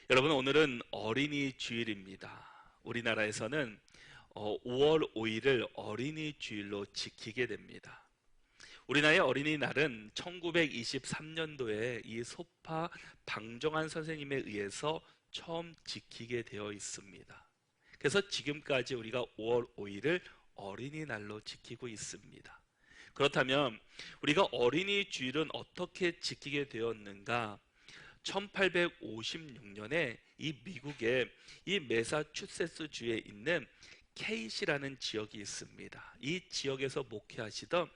여러분, 오늘은 어린이 주일입니다. 우리나라에서는 5월 5일을 어린이 주일로 지키게 됩니다. 우리나라의 어린이날은 1923년도에 이 소파 방정환 선생님에 의해서 처음 지키게 되어 있습니다. 그래서 지금까지 우리가 5월 5일을 어린이날로 지키고 있습니다. 그렇다면 우리가 어린이 주일은 어떻게 지키게 되었는가? 1856년에 이 미국의 이 매사추세츠주에 있는 케이시라는 지역이 있습니다. 이 지역에서 목회하시던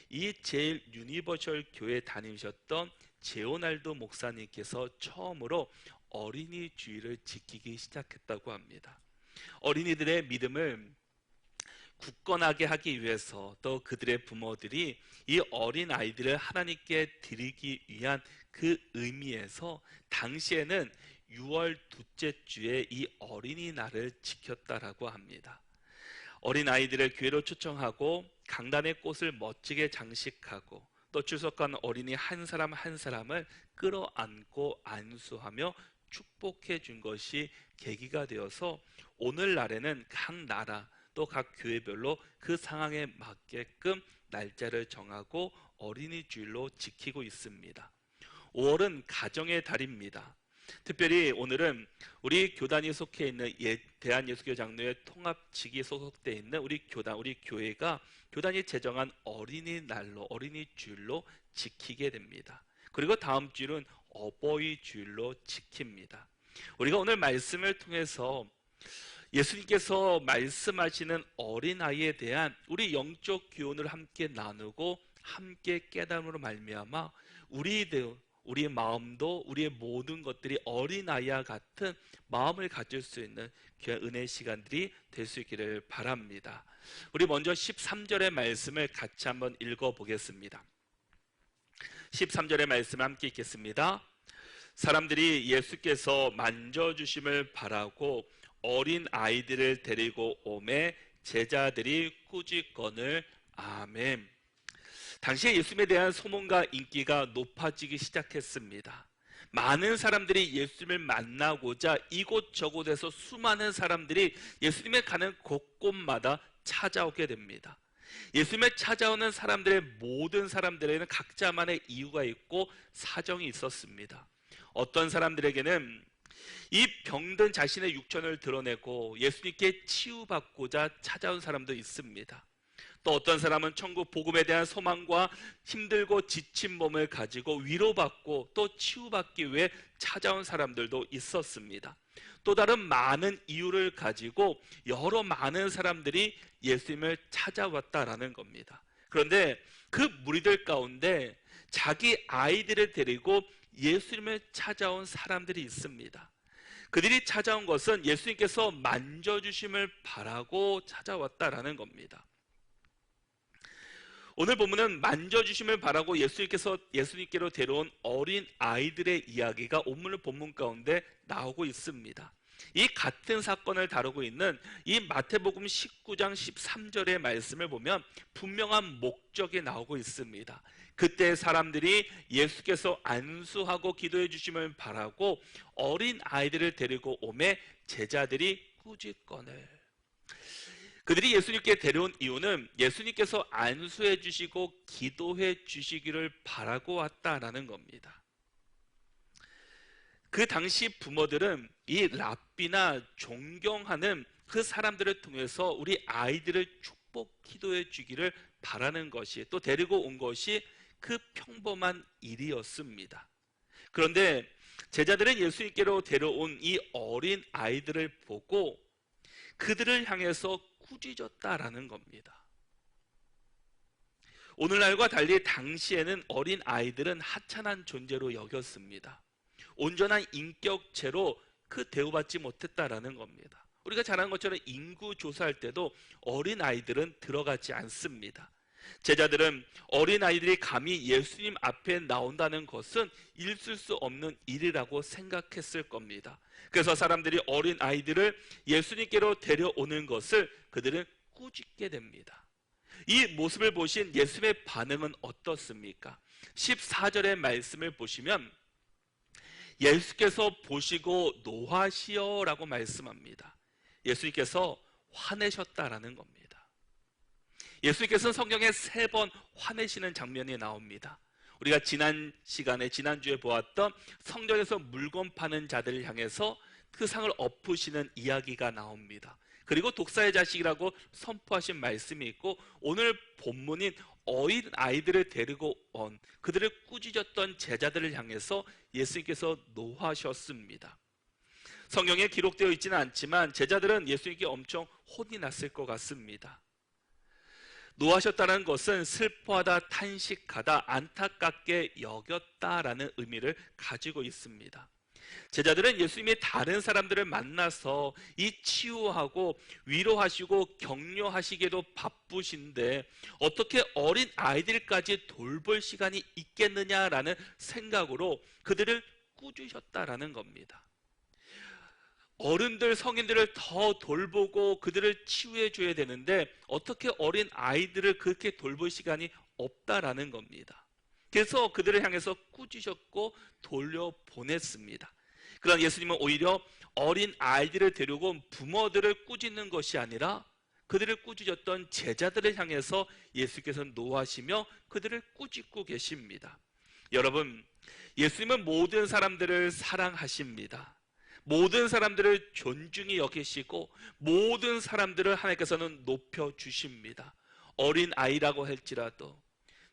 이 제일 유니버셜 교회 다니셨던 제오날도 목사님께서 처음으로 어린이 주일을 지키기 시작했다고 합니다. 어린이들의 믿음을 굳건하게 하기 위해서, 또 그들의 부모들이 이 어린 아이들을 하나님께 드리기 위한 그 의미에서 당시에는 6월 둘째 주에 이 어린이날을 지켰다라고 합니다. 어린 아이들을 교회로 초청하고 강단의 꽃을 멋지게 장식하고 또 출석한 어린이 한 사람 한 사람을 끌어안고 안수하며 축복해 준 것이 계기가 되어서 오늘날에는 각 나라 또 각 교회별로 그 상황에 맞게끔 날짜를 정하고 어린이 주일로 지키고 있습니다. 5월은 가정의 달입니다. 특별히 오늘은 우리 교단이 속해 있는 대한예수교 장로회 통합직이 소속되어 있는 우리 교단, 우리 교회가 교단이 제정한 어린이날로, 어린이 주일로 지키게 됩니다. 그리고 다음 주일은 어버이 주일로 지킵니다. 우리가 오늘 말씀을 통해서 예수님께서 말씀하시는 어린아이에 대한 우리 영적 교훈을 함께 나누고 함께 깨달음으로 말미암아 우리의 마음도 우리의 모든 것들이 어린아이와 같은 마음을 가질 수 있는 귀한 은혜의 시간들이 될 수 있기를 바랍니다. 우리 먼저 13절의 말씀을 같이 한번 읽어보겠습니다. 13절의 말씀을 함께 읽겠습니다. 사람들이 예수께서 만져주심을 바라고 어린 아이들을 데리고 오매 제자들이 꾸짖거늘. 아멘. 당시에 예수님에 대한 소문과 인기가 높아지기 시작했습니다. 많은 사람들이 예수님을 만나고자 이곳저곳에서 수많은 사람들이 예수님에 가는 곳곳마다 찾아오게 됩니다. 예수님에 찾아오는 사람들의 모든 사람들에게는 각자만의 이유가 있고 사정이 있었습니다. 어떤 사람들에게는 이 병든 자신의 육천을 드러내고 예수님께 치유받고자 찾아온 사람도 있습니다. 또 어떤 사람은 천국 복음에 대한 소망과 힘들고 지친 몸을 가지고 위로받고 또 치유받기 위해 찾아온 사람들도 있었습니다. 또 다른 많은 이유를 가지고 여러 많은 사람들이 예수님을 찾아왔다라는 겁니다. 그런데 그 무리들 가운데 자기 아이들을 데리고 예수님을 찾아온 사람들이 있습니다. 그들이 찾아온 것은 예수님께서 만져주심을 바라고 찾아왔다라는 겁니다. 오늘 본문은 만져주심을 바라고 예수님께로 데려온 어린 아이들의 이야기가 오늘 본문 가운데 나오고 있습니다. 이 같은 사건을 다루고 있는 이 마태복음 19장 13절의 말씀을 보면 분명한 목적이 나오고 있습니다. 그때 사람들이 예수께서 안수하고 기도해 주심을 바라고 어린 아이들을 데리고 오매 제자들이 꾸짖거늘. 그들이 예수님께 데려온 이유는 예수님께서 안수해 주시고 기도해 주시기를 바라고 왔다라는 겁니다. 그 당시 부모들은 이 랍비나 존경하는 그 사람들을 통해서 우리 아이들을 축복 기도해 주기를 바라는 것이, 또 데리고 온 것이 그 평범한 일이었습니다. 그런데 제자들은 예수님께로 데려온 이 어린 아이들을 보고 그들을 향해서 꾸짖었다라는 겁니다. 오늘날과 달리 당시에는 어린 아이들은 하찮은 존재로 여겼습니다. 온전한 인격체로 그 대우받지 못했다라는 겁니다. 우리가 잘 아는 것처럼 인구 조사할 때도 어린 아이들은 들어가지 않습니다. 제자들은 어린 아이들이 감히 예수님 앞에 나온다는 것은 있을 수 없는 일이라고 생각했을 겁니다. 그래서 사람들이 어린 아이들을 예수님께로 데려오는 것을 그들은 꾸짖게 됩니다. 이 모습을 보신 예수님의 반응은 어떻습니까? 14절의 말씀을 보시면 예수께서 보시고 노하시어라고 말씀합니다. 예수님께서 화내셨다라는 겁니다. 예수님께서는 성경에 3번 화내시는 장면이 나옵니다. 우리가 지난주에 보았던 성전에서 물건 파는 자들을 향해서 그 상을 엎으시는 이야기가 나옵니다. 그리고 독사의 자식이라고 선포하신 말씀이 있고, 오늘 본문인 어린 아이들을 데리고 온 그들을 꾸짖었던 제자들을 향해서 예수님께서 노하셨습니다. 성경에 기록되어 있지는 않지만 제자들은 예수님께 엄청 혼이 났을 것 같습니다. 노하셨다는 것은 슬퍼하다, 탄식하다, 안타깝게 여겼다라는 의미를 가지고 있습니다. 제자들은 예수님이 다른 사람들을 만나서 이 치유하고 위로하시고 격려하시기에도 바쁘신데 어떻게 어린 아이들까지 돌볼 시간이 있겠느냐라는 생각으로 그들을 꾸짖으셨다라는 겁니다. 어른들, 성인들을 더 돌보고 그들을 치유해 줘야 되는데 어떻게 어린 아이들을 그렇게 돌볼 시간이 없다라는 겁니다. 그래서 그들을 향해서 꾸짖으셨고 돌려보냈습니다. 그러나 예수님은 오히려 어린 아이들을 데리고 온 부모들을 꾸짖는 것이 아니라 그들을 꾸짖었던 제자들을 향해서 예수께서 노하시며 그들을 꾸짖고 계십니다. 여러분, 예수님은 모든 사람들을 사랑하십니다. 모든 사람들을 존중히 여기시고 모든 사람들을 하나님께서는 높여주십니다. 어린 아이라고 할지라도,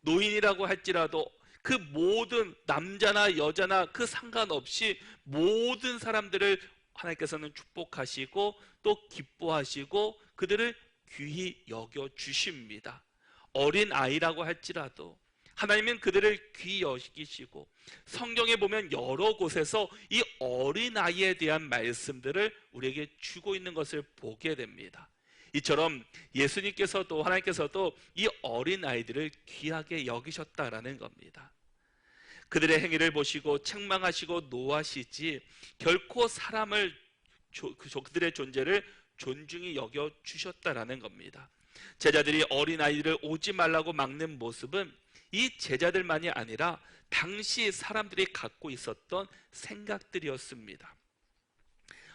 노인이라고 할지라도, 그 모든 남자나 여자나 그 상관없이 모든 사람들을 하나님께서는 축복하시고 또 기뻐하시고 그들을 귀히 여겨주십니다. 어린 아이라고 할지라도 하나님은 그들을 귀히 여기시고, 성경에 보면 여러 곳에서 이 어린아이에 대한 말씀들을 우리에게 주고 있는 것을 보게 됩니다. 이처럼 예수님께서도, 하나님께서도 이 어린아이들을 귀하게 여기셨다라는 겁니다. 그들의 행위를 보시고 책망하시고 노하시지 결코 사람을, 그들의 존재를 존중히 여겨주셨다라는 겁니다. 제자들이 어린아이들을 오지 말라고 막는 모습은 이 제자들만이 아니라 당시 사람들이 갖고 있었던 생각들이었습니다.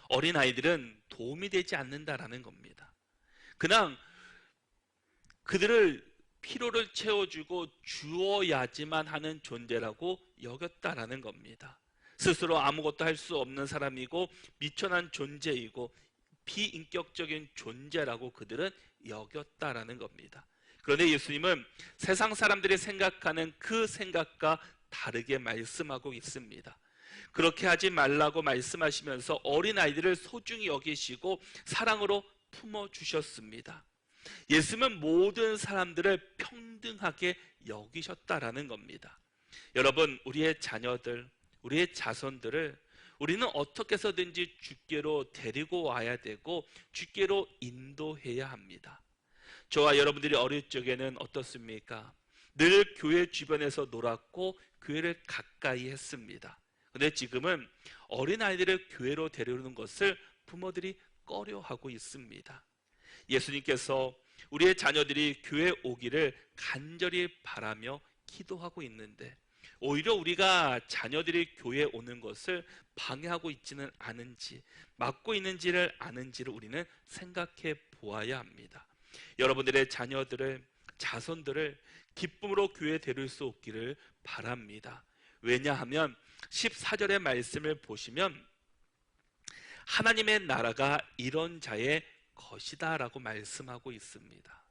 어린아이들은 도움이 되지 않는다라는 겁니다. 그냥 그들을 피로를 채워주고 주어야지만 하는 존재라고 여겼다라는 겁니다. 스스로 아무것도 할 수 없는 사람이고 미천한 존재이고 비인격적인 존재라고 그들은 여겼다라는 겁니다. 그런데 예수님은 세상 사람들이 생각하는 그 생각과 다르게 말씀하고 있습니다. 그렇게 하지 말라고 말씀하시면서 어린아이들을 소중히 여기시고 사랑으로 품어주셨습니다. 예수님은 모든 사람들을 평등하게 여기셨다라는 겁니다. 여러분, 우리의 자녀들, 우리의 자손들을 우리는 어떻게 해서든지 주께로 데리고 와야 되고 주께로 인도해야 합니다. 저와 여러분들이 어릴 적에는 어떻습니까? 늘 교회 주변에서 놀았고 교회를 가까이 했습니다. 그런데 지금은 어린아이들을 교회로 데려오는 것을 부모들이 꺼려하고 있습니다. 예수님께서 우리의 자녀들이 교회에 오기를 간절히 바라며 기도하고 있는데 오히려 우리가 자녀들이 교회에 오는 것을 방해하고 있지는 않은지, 막고 있는지를 아는지를 우리는 생각해 보아야 합니다. 여러분들의 자녀들을, 자손들을 기쁨으로 교회에 데려올 수 없기를 바랍니다. 왜냐하면 14절의 말씀을 보시면 하나님의 나라가 이런 자의 것이다 라고 말씀하고 있습니다.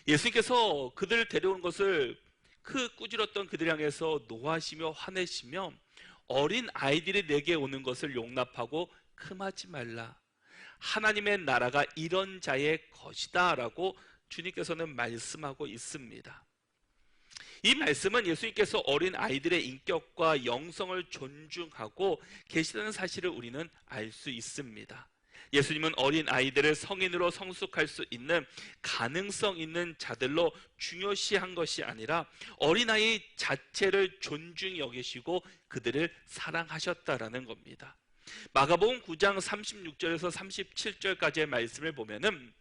예수님께서 그들을 데려온 것을 꾸짖었던 그들 향해서 노하시며 화내시며 어린 아이들이 내게 오는 것을 용납하고 금하지 말라. 하나님의 나라가 이런 자의 것이다 라고 주님께서는 말씀하고 있습니다. 이 말씀은 예수님께서 어린 아이들의 인격과 영성을 존중하고 계시다는 사실을 우리는 알 수 있습니다. 예수님은 어린 아이들을 성인으로 성숙할 수 있는 가능성 있는 자들로 중요시한 것이 아니라 어린아이 자체를 존중히 여기시고 그들을 사랑하셨다라는 겁니다. 마가복음 9장 36절에서 37절까지의 말씀을 보면은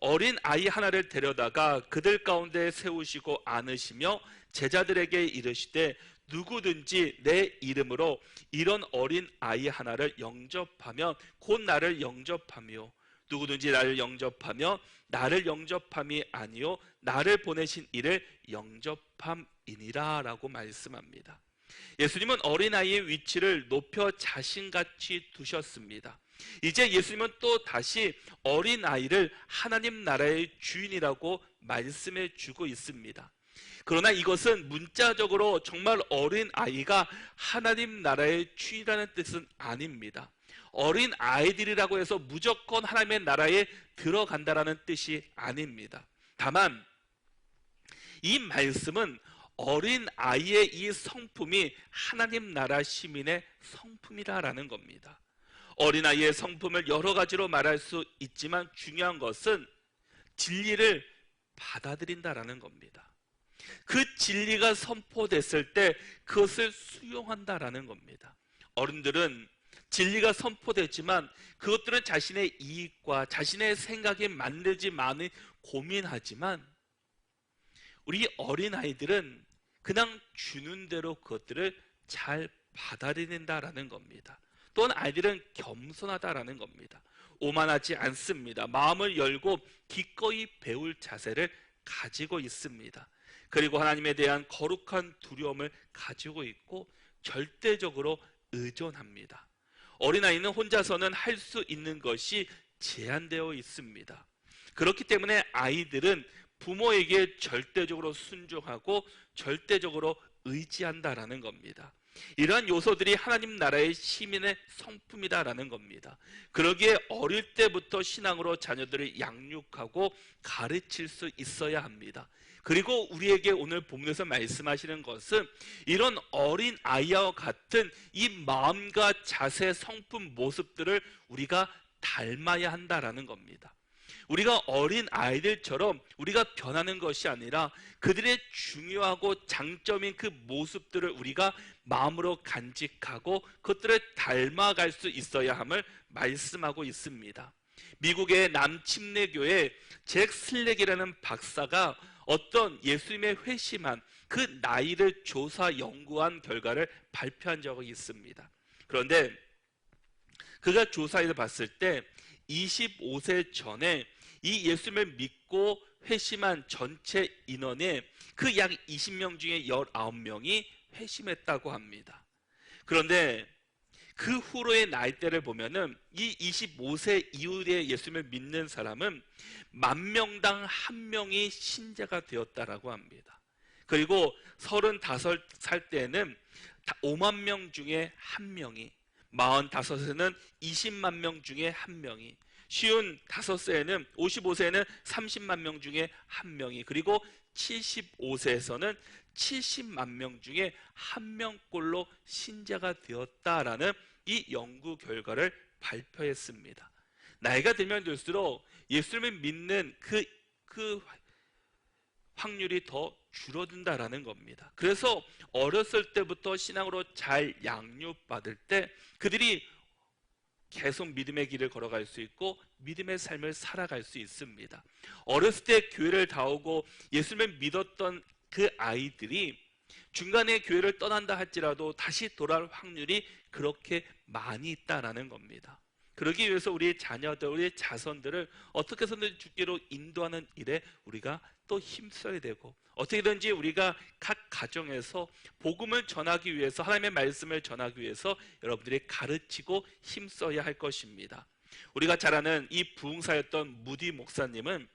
어린 아이 하나를 데려다가 그들 가운데 세우시고 안으시며 제자들에게 이르시되 누구든지 내 이름으로 이런 어린 아이 하나를 영접하면 곧 나를 영접하며 누구든지 나를 영접하며 나를 영접함이 아니요 나를 보내신 이를 영접함이니라 라고 말씀합니다. 예수님은 어린아이의 위치를 높여 자신같이 두셨습니다. 이제 예수님은 또 다시 어린아이를 하나님 나라의 주인이라고 말씀해 주고 있습니다. 그러나 이것은 문자적으로 정말 어린아이가 하나님 나라의 주인이라는 뜻은 아닙니다. 어린아이들이라고 해서 무조건 하나님의 나라에 들어간다라는 뜻이 아닙니다. 다만 이 말씀은 어린아이의 이 성품이 하나님 나라 시민의 성품이라는 겁니다. 어린아이의 성품을 여러 가지로 말할 수 있지만 중요한 것은 진리를 받아들인다라는 겁니다. 그 진리가 선포됐을 때 그것을 수용한다라는 겁니다. 어른들은 진리가 선포되지만 그것들은 자신의 이익과 자신의 생각에 맞는지 많이 고민하지만 우리 어린아이들은 그냥 주는 대로 그것들을 잘 받아들인다라는 겁니다. 또한 아이들은 겸손하다라는 겁니다. 오만하지 않습니다. 마음을 열고 기꺼이 배울 자세를 가지고 있습니다. 그리고 하나님에 대한 거룩한 두려움을 가지고 있고 절대적으로 의존합니다. 어린아이는 혼자서는 할 수 있는 것이 제한되어 있습니다. 그렇기 때문에 아이들은 부모에게 절대적으로 순종하고 절대적으로 의지한다라는 겁니다. 이러한 요소들이 하나님 나라의 시민의 성품이다라는 겁니다. 그러기에 어릴 때부터 신앙으로 자녀들을 양육하고 가르칠 수 있어야 합니다. 그리고 우리에게 오늘 본문에서 말씀하시는 것은 이런 어린 아이와 같은 이 마음과 자세, 성품, 모습들을 우리가 닮아야 한다라는 겁니다. 우리가 어린 아이들처럼 우리가 변하는 것이 아니라 그들의 중요하고 장점인 그 모습들을 우리가 마음으로 간직하고 그것들을 닮아갈 수 있어야 함을 말씀하고 있습니다. 미국의 남침례교회 잭 슬랙이라는 박사가 어떤 예수님의 회심한 그 나이를 조사 연구한 결과를 발표한 적이 있습니다. 그런데 그가 조사해서 봤을 때 25세 전에 이 예수님을 믿고 회심한 전체 인원의 그 약 20명 중에 19명이 회심했다고 합니다. 그런데 그 후로의 나이대를 보면은 이 25세 이후에 예수님을 믿는 사람은 10,000명당 1명이 신자가 되었다라고 합니다. 그리고 35살 때에는 5만 명 중에 1명이, 45세는 20만 명 중에 1명이, 55세에는 55세에는 30만 명 중에 1명이, 그리고 75세에서는 70만 명 중에 1명꼴로 신자가 되었다라는 이 연구 결과를 발표했습니다. 나이가 들면 들수록 예수님을 믿는 그 확률이 더 줄어든다라는 겁니다. 그래서 어렸을 때부터 신앙으로 잘 양육받을 때 그들이 계속 믿음의 길을 걸어갈 수 있고 믿음의 삶을 살아갈 수 있습니다. 어렸을 때 교회를 나오고 예수님을 믿었던 그 아이들이 중간에 교회를 떠난다 할지라도 다시 돌아올 확률이 그렇게 많이 있다라는 겁니다. 그러기 위해서 우리 자녀들, 우리 자손들을 어떻게 해서든 주께로 인도하는 일에 우리가 또 힘써야 되고, 어떻게든지 우리가 각 가정에서 복음을 전하기 위해서, 하나님의 말씀을 전하기 위해서 여러분들이 가르치고 힘써야 할 것입니다. 우리가 잘 아는 이 부흥사였던 무디 목사님은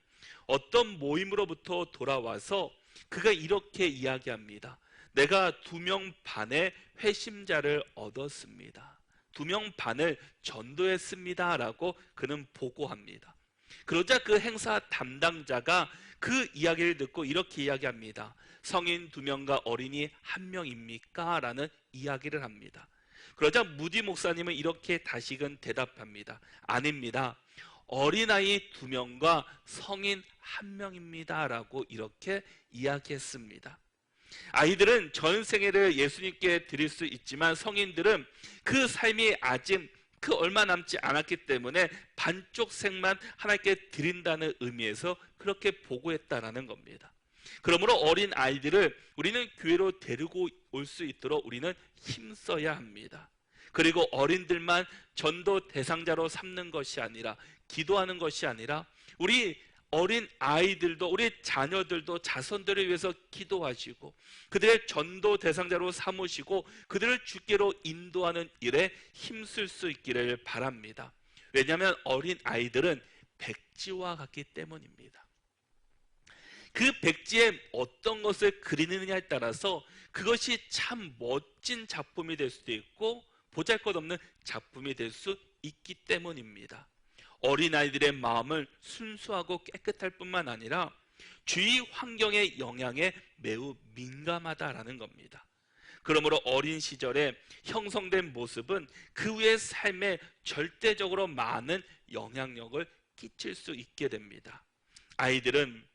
어떤 모임으로부터 돌아와서 그가 이렇게 이야기합니다. 내가 2명 반의 회심자를 얻었습니다. 2명 반을 전도했습니다 라고 그는 보고합니다. 그러자 그 행사 담당자가 그 이야기를 듣고 이렇게 이야기합니다. 성인 2명과 어린이 1명입니까? 라는 이야기를 합니다. 그러자 무디 목사님은 이렇게 다시금 대답합니다. 아닙니다. 어린아이 2명과 성인 1명입니다 라고 이렇게 이야기했습니다. 아이들은 전생애를 예수님께 드릴 수 있지만 성인들은 그 삶이 아직 그 얼마 남지 않았기 때문에 반쪽 생만 하나님께 드린다는 의미에서 그렇게 보고했다라는 겁니다. 그러므로 어린 아이들을 우리는 교회로 데리고 올 수 있도록 우리는 힘써야 합니다. 그리고 어린들만 전도 대상자로 삼는 것이 아니라, 기도하는 것이 아니라, 우리 어린 아이들도, 우리 자녀들도 자손들을 위해서 기도하시고 그들의 전도 대상자로 삼으시고 그들을 주께로 인도하는 일에 힘쓸 수 있기를 바랍니다. 왜냐하면 어린 아이들은 백지와 같기 때문입니다. 그 백지에 어떤 것을 그리느냐에 따라서 그것이 참 멋진 작품이 될 수도 있고 보잘것없는 작품이 될 수 있기 때문입니다. 어린아이들의 마음을 순수하고 깨끗할 뿐만 아니라 주위 환경의 영향에 매우 민감하다라는 겁니다. 그러므로 어린 시절에 형성된 모습은 그 후의 삶에 절대적으로 많은 영향력을 끼칠 수 있게 됩니다. 아이들은,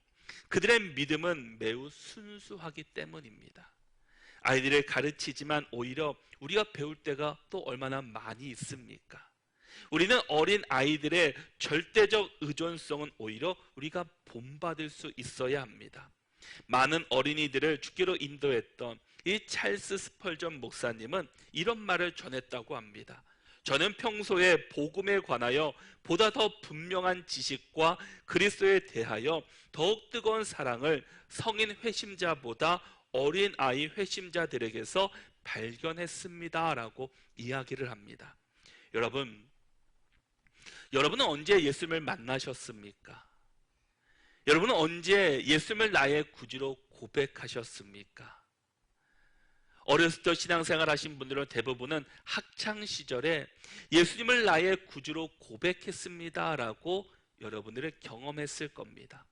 그들의 믿음은 매우 순수하기 때문입니다. 아이들을 가르치지만 오히려 우리가 배울 때가 또 얼마나 많이 있습니까? 우리는 어린 아이들의 절대적 의존성은 오히려 우리가 본받을 수 있어야 합니다. 많은 어린이들을 주께로 인도했던 이 찰스 스펄전 목사님은 이런 말을 전했다고 합니다. 저는 평소에 복음에 관하여 보다 더 분명한 지식과 그리스도에 대하여 더욱 뜨거운 사랑을 성인 회심자보다 어린 아이 회심자들에게서 발견했습니다 라고 이야기를 합니다. 여러분은 언제 예수님을 만나셨습니까? 여러분은 언제 예수님을 나의 구주로 고백하셨습니까? 어렸을 때 신앙생활 하신 분들은 대부분은 학창시절에 예수님을 나의 구주로 고백했습니다 라고 여러분들이 경험했을 겁니다.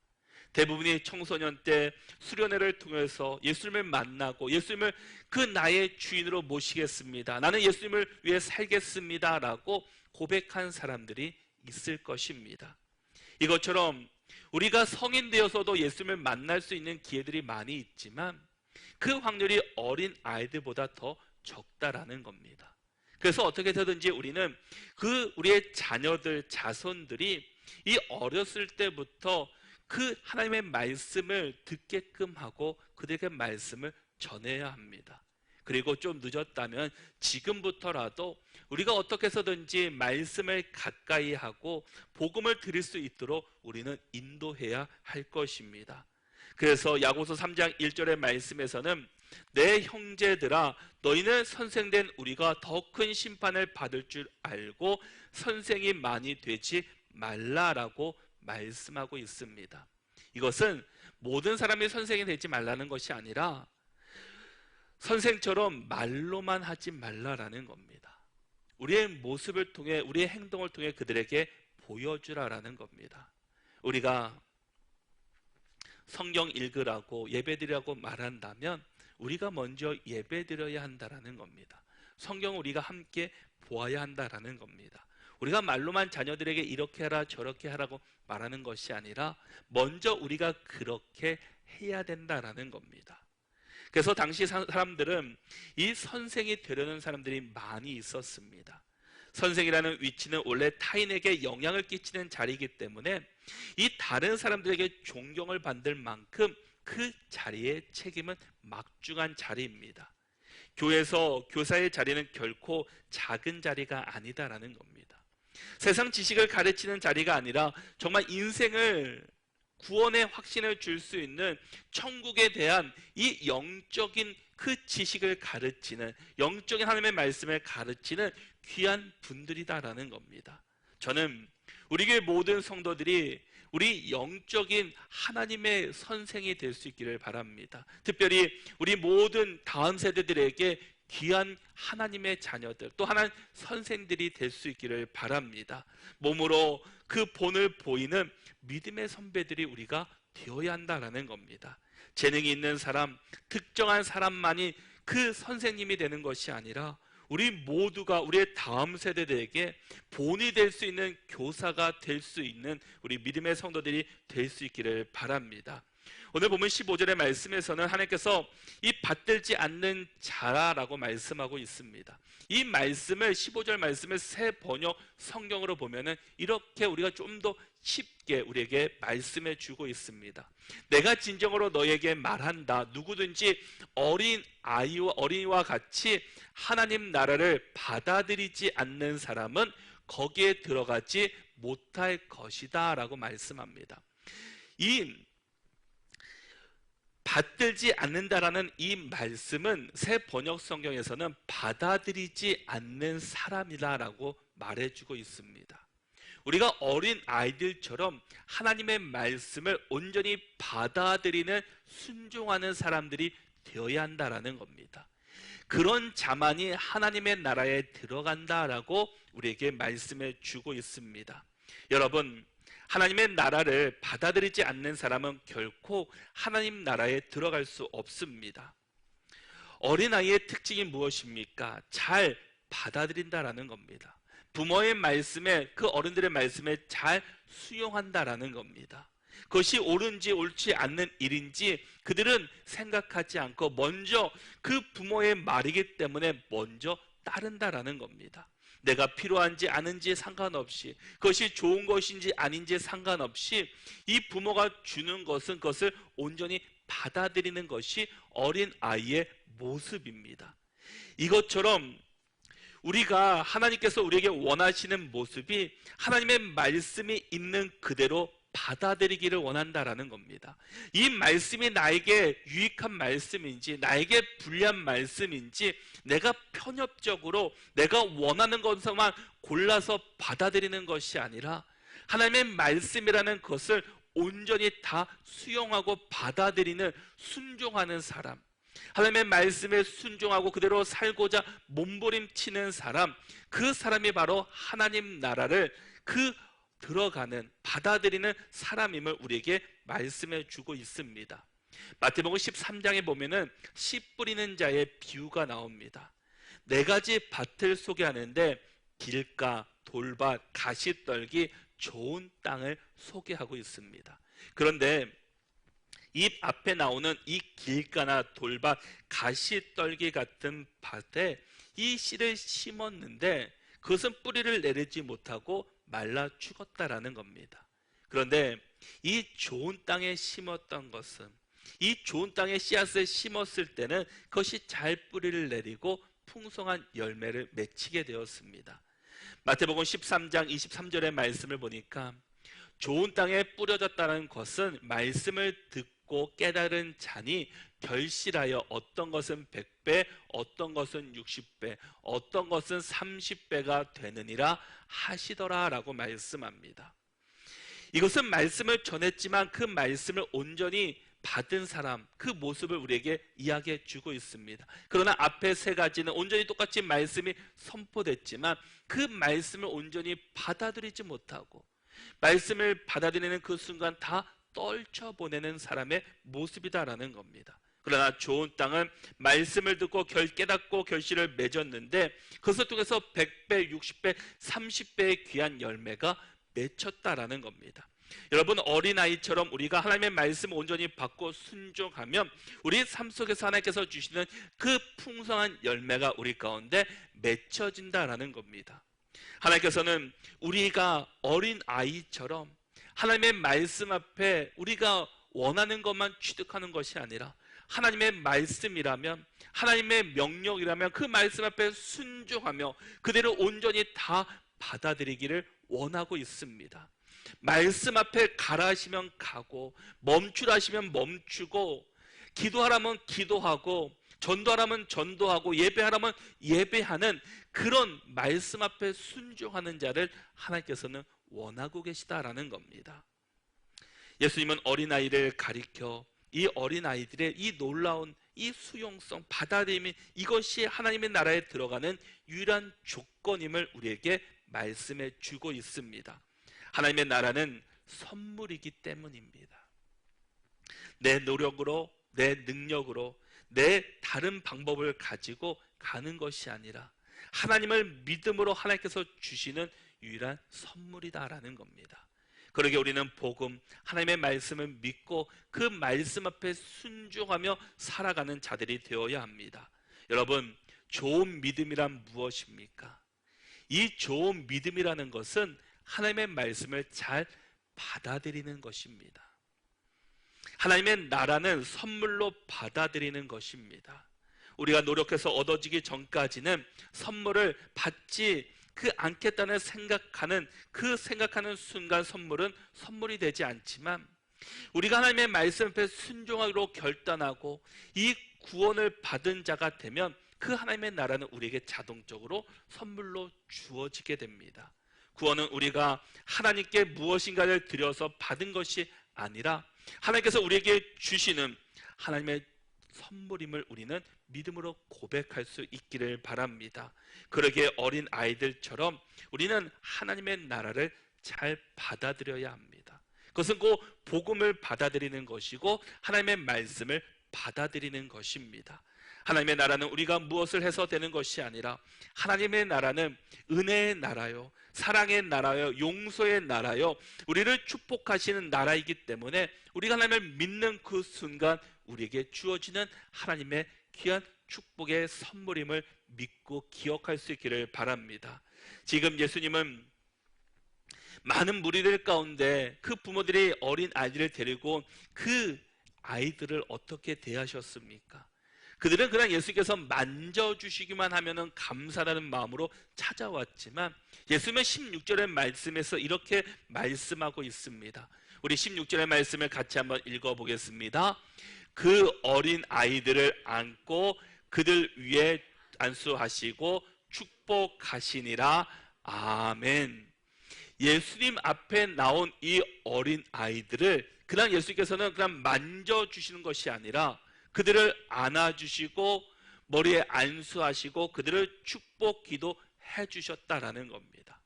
대부분이 청소년 때 수련회를 통해서 예수님을 만나고 예수님을 그 나의 주인으로 모시겠습니다, 나는 예수님을 위해 살겠습니다 라고 고백한 사람들이 있을 것입니다. 이것처럼 우리가 성인 되어서도 예수님을 만날 수 있는 기회들이 많이 있지만 그 확률이 어린 아이들보다 더 적다라는 겁니다. 그래서 어떻게 되든지 우리는 우리의 자녀들, 자손들이 이 어렸을 때부터 그 하나님의 말씀을 듣게끔 하고 그들에게 말씀을 전해야 합니다. 그리고 좀 늦었다면 지금부터라도 우리가 어떻게 해서든지 말씀을 가까이 하고 복음을 드릴 수 있도록 우리는 인도해야 할 것입니다. 그래서 야고보서 3장 1절의 말씀에서는 내 형제들아 너희는 선생된 우리가 더 큰 심판을 받을 줄 알고 선생이 많이 되지 말라라고 말씀하고 있습니다. 이것은 모든 사람이 선생이 되지 말라는 것이 아니라 선생처럼 말로만 하지 말라라는 겁니다. 우리의 모습을 통해, 우리의 행동을 통해 그들에게 보여주라라는 겁니다. 우리가 성경 읽으라고 예배드리라고 말한다면 우리가 먼저 예배드려야 한다라는 겁니다. 성경을 우리가 함께 보아야 한다라는 겁니다. 우리가 말로만 자녀들에게 이렇게 하라 저렇게 하라고 말하는 것이 아니라 먼저 우리가 그렇게 해야 된다라는 겁니다. 그래서 당시 사람들은 이 선생이 되려는 사람들이 많이 있었습니다. 선생이라는 위치는 원래 타인에게 영향을 끼치는 자리이기 때문에 이 다른 사람들에게 존경을 받을 만큼 그 자리의 책임은 막중한 자리입니다. 교회에서 교사의 자리는 결코 작은 자리가 아니다라는 겁니다. 세상 지식을 가르치는 자리가 아니라 정말 인생을 구원의 확신을 줄 수 있는 천국에 대한 이 영적인 그 지식을 가르치는, 영적인 하나님의 말씀을 가르치는 귀한 분들이다라는 겁니다. 저는 우리 교회 모든 성도들이 우리 영적인 하나님의 선생이 될 수 있기를 바랍니다. 특별히 우리 모든 다음 세대들에게 귀한 하나님의 자녀들, 또 하나님 선생들이 될 수 있기를 바랍니다. 몸으로 그 본을 보이는 믿음의 선배들이 우리가 되어야 한다라는 겁니다. 재능이 있는 사람, 특정한 사람만이 그 선생님이 되는 것이 아니라 우리 모두가 우리의 다음 세대들에게 본이 될 수 있는 교사가 될 수 있는 우리 믿음의 성도들이 될 수 있기를 바랍니다. 오늘 보면 15절의 말씀에서는 하나님께서 이 받들지 않는 자라라고 말씀하고 있습니다. 이 말씀을 15절 말씀을 새 번역 성경으로 보면은 이렇게 우리가 좀 더 쉽게 우리에게 말씀해 주고 있습니다. 내가 진정으로 너에게 말한다. 누구든지 어린이와 같이 하나님 나라를 받아들이지 않는 사람은 거기에 들어가지 못할 것이다 라고 말씀합니다. 이 받들지 않는다라는 이 말씀은 새 번역 성경에서는 받아들이지 않는 사람이다라고 말해주고 있습니다. 우리가 어린 아이들처럼 하나님의 말씀을 온전히 받아들이는 순종하는 사람들이 되어야 한다라는 겁니다. 그런 자만이 하나님의 나라에 들어간다라고 우리에게 말씀해 주고 있습니다. 여러분, 하나님의 나라를 받아들이지 않는 사람은 결코 하나님 나라에 들어갈 수 없습니다. 어린아이의 특징이 무엇입니까? 잘 받아들인다라는 겁니다. 부모의 말씀에, 그 어른들의 말씀에 잘 수용한다라는 겁니다. 그것이 옳은지 옳지 않는 일인지 그들은 생각하지 않고 먼저 그 부모의 말이기 때문에 먼저 따른다라는 겁니다. 내가 필요한지 아는지 상관없이, 그것이 좋은 것인지 아닌지 상관없이 이 부모가 주는 것은 그것을 온전히 받아들이는 것이 어린아이의 모습입니다. 이것처럼 우리가 하나님께서 우리에게 원하시는 모습이 하나님의 말씀이 있는 그대로 받아들이기를 원한다라는 겁니다. 이 말씀이 나에게 유익한 말씀인지 나에게 불리한 말씀인지 내가 편협적으로 내가 원하는 것만 골라서 받아들이는 것이 아니라 하나님의 말씀이라는 것을 온전히 다 수용하고 받아들이는 순종하는 사람, 하나님의 말씀에 순종하고 그대로 살고자 몸부림치는 사람, 그 사람이 바로 하나님 나라를 들어가는, 받아들이는 사람임을 우리에게 말씀해 주고 있습니다. 마태복음 13장에 보면은 씨 뿌리는 자의 비유가 나옵니다. 4가지 밭을 소개하는데 길가, 돌밭, 가시떨기, 좋은 땅을 소개하고 있습니다. 그런데 이 앞에 나오는 이 길가나 돌밭, 가시떨기 같은 밭에 이 씨를 심었는데 그것은 뿌리를 내리지 못하고 말라 죽었다라는 겁니다. 그런데 이 좋은 땅에 심었던 것은, 이 좋은 땅에 씨앗을 심었을 때는 그것이 잘 뿌리를 내리고 풍성한 열매를 맺히게 되었습니다. 마태복음 13장 23절의 말씀을 보니까 좋은 땅에 뿌려졌다는 것은 말씀을 듣고 깨달은 자니 결실하여 어떤 것은 100배, 어떤 것은 60배, 어떤 것은 30배가 되느니라 하시더라라고 말씀합니다. 이것은 말씀을 전했지만 그 말씀을 온전히 받은 사람, 그 모습을 우리에게 이야기해 주고 있습니다. 그러나 앞에 3가지는 온전히 똑같이 말씀이 선포됐지만 그 말씀을 온전히 받아들이지 못하고 말씀을 받아들이는 그 순간 다 떨쳐보내는 사람의 모습이다라는 겁니다. 그러나 좋은 땅은 말씀을 듣고 깨닫고 결실을 맺었는데 그것을 통해서 100배, 60배, 30배의 귀한 열매가 맺혔다라는 겁니다. 여러분, 어린아이처럼 우리가 하나님의 말씀을 온전히 받고 순종하면 우리 삶 속에서 하나님께서 주시는 그 풍성한 열매가 우리 가운데 맺혀진다라는 겁니다. 하나님께서는 우리가 어린아이처럼 하나님의 말씀 앞에 우리가 원하는 것만 취득하는 것이 아니라 하나님의 말씀이라면, 하나님의 명령이라면 그 말씀 앞에 순종하며 그대로 온전히 다 받아들이기를 원하고 있습니다. 말씀 앞에 가라 하시면 가고, 멈추라 하시면 멈추고, 기도하라면 기도하고, 전도하라면 전도하고, 예배하라면 예배하는 그런 말씀 앞에 순종하는 자를 하나님께서는 원하고 계시다라는 겁니다. 예수님은 어린아이를 가리켜 이 어린아이들의 이 놀라운 이 수용성, 받아들임이 이것이 하나님의 나라에 들어가는 유일한 조건임을 우리에게 말씀해 주고 있습니다. 하나님의 나라는 선물이기 때문입니다. 내 노력으로, 내 능력으로, 내 다른 방법을 가지고 가는 것이 아니라 하나님을 믿음으로 하나님께서 주시는 유일한 선물이다라는 겁니다. 그러게 우리는 복음, 하나님의 말씀을 믿고 그 말씀 앞에 순종하며 살아가는 자들이 되어야 합니다. 여러분, 좋은 믿음이란 무엇입니까? 이 좋은 믿음이라는 것은 하나님의 말씀을 잘 받아들이는 것입니다. 하나님의 나라는 선물로 받아들이는 것입니다. 우리가 노력해서 얻어지기 전까지는 선물을 받지 않겠다는 생각하는 순간 선물은 선물이 되지 않지만, 우리가 하나님의 말씀 앞에 순종하기로 결단하고 이 구원을 받은 자가 되면 그 하나님의 나라는 우리에게 자동적으로 선물로 주어지게 됩니다. 구원은 우리가 하나님께 무엇인가를 드려서 받은 것이 아니라 하나님께서 우리에게 주시는 하나님의 선물임을 우리는 믿음으로 고백할 수 있기를 바랍니다. 그러기에 어린 아이들처럼 우리는 하나님의 나라를 잘 받아들여야 합니다. 그것은 꼭 복음을 받아들이는 것이고 하나님의 말씀을 받아들이는 것입니다. 하나님의 나라는 우리가 무엇을 해서 되는 것이 아니라 하나님의 나라는 은혜의 나라요, 사랑의 나라요, 용서의 나라요, 우리를 축복하시는 나라이기 때문에 우리가 하나님을 믿는 그 순간 우리에게 주어지는 하나님의 귀한 축복의 선물임을 믿고 기억할 수 있기를 바랍니다. 지금 예수님은 많은 무리들 가운데 그 부모들이 어린 아이들을 데리고 그 아이들을 어떻게 대하셨습니까? 그들은 그냥 예수께서 만져주시기만 하면 감사라는 마음으로 찾아왔지만 예수님의 16절의 말씀에서 이렇게 말씀하고 있습니다. 우리 16절의 말씀을 같이 한번 읽어보겠습니다. 그 어린 아이들을 안고 그들 위에 안수하시고 축복하시니라. 아멘. 예수님 앞에 나온 이 어린 아이들을 그냥 예수께서는 그냥 만져주시는 것이 아니라 그들을 안아주시고 머리에 안수하시고 그들을 축복 기도해 주셨다라는 겁니다.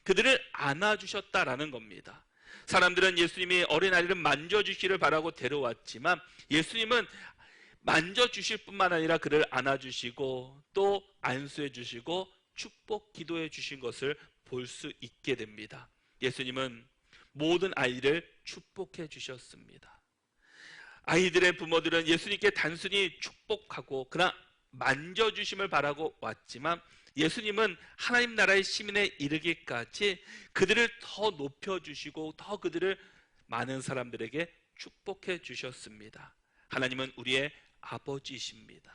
그들을 안아주셨다라는 겁니다. 사람들은 예수님이 어린아이를 만져주시기를 바라고 데려왔지만 예수님은 만져주실 뿐만 아니라 그를 안아주시고 또 안수해 주시고 축복 기도해 주신 것을 볼 수 있게 됩니다. 예수님은 모든 아이를 축복해 주셨습니다. 아이들의 부모들은 예수님께 단순히 축복하고 그냥 만져주심을 바라고 왔지만 예수님은 하나님 나라의 시민에 이르기까지 그들을 더 높여주시고 더 그들을 많은 사람들에게 축복해 주셨습니다. 하나님은 우리의 아버지이십니다.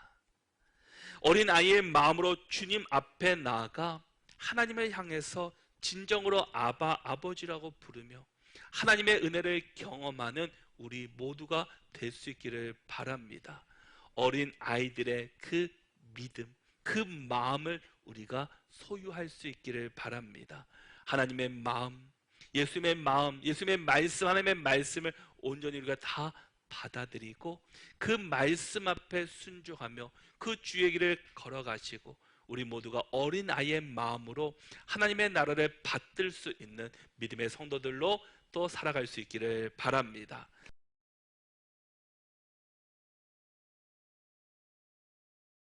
어린 아이의 마음으로 주님 앞에 나아가 하나님을 향해서 진정으로 아바, 아버지라고 부르며 하나님의 은혜를 경험하는 우리 모두가 될 수 있기를 바랍니다. 어린 아이들의 그 믿음, 그 마음을 우리가 소유할 수 있기를 바랍니다. 하나님의 마음, 예수님의 마음, 예수님의 말씀, 하나님의 말씀을 온전히 우리가 다 받아들이고 그 말씀 앞에 순종하며 그 주의 길을 걸어가시고 우리 모두가 어린 아이의 마음으로 하나님의 나라를 받들 수 있는 믿음의 성도들로 또 살아갈 수 있기를 바랍니다.